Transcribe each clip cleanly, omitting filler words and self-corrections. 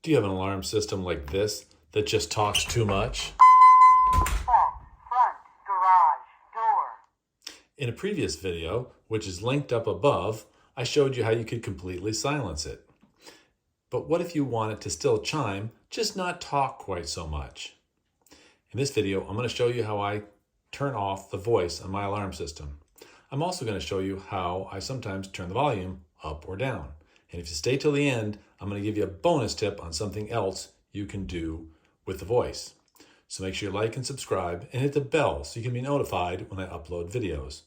Do you have an alarm system like this that just talks too much? Front garage door. In a previous video, which is linked up above, I showed you how you could completely silence it. But what if you want it to still chime, just not talk quite so much? In this video, I'm going to show you how I turn off the voice on my alarm system. I'm also going to show you how I sometimes turn the volume up or down. And if you stay till the end, I'm going to give you a bonus tip on something else you can do with the voice. So make sure you like and subscribe and hit the bell so you can be notified when I upload videos.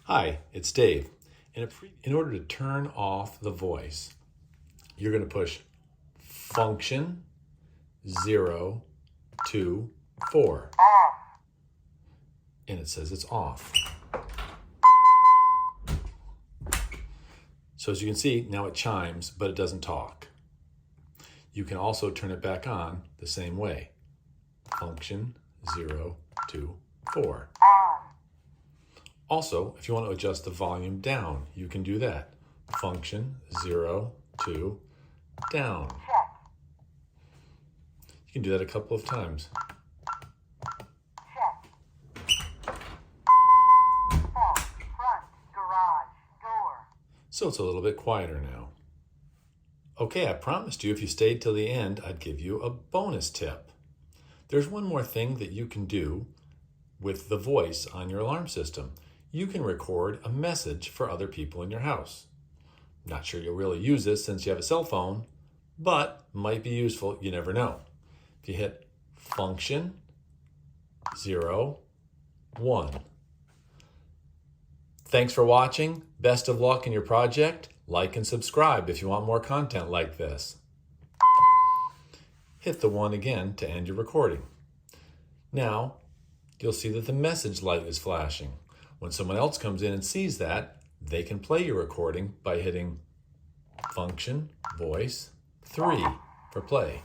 Hi, it's Dave. In order to turn off the voice, you're going to push function 0 to 4. Off. And it says it's off. So as you can see, now it chimes, but it doesn't talk. You can also turn it back on the same way. Function 0 to 4. On. Also, if you want to adjust the volume down, you can do that. Function 0 to down. Check. You can do that a couple of times. Check. Front garage door. So it's a little bit quieter now. Okay, I promised you if you stayed till the end, I'd give you a bonus tip. There's one more thing that you can do with the voice on your alarm system. You can record a message for other people in your house. Not sure you'll really use this since you have a cell phone, but might be useful, you never know. If you hit function 0, 1. Thanks for watching. Best of luck in your project. Like and subscribe if you want more content like this. Hit the 1 again to end your recording. Now, you'll see that the message light is flashing. When someone else comes in and sees that, they can play your recording by hitting function voice 3 for play.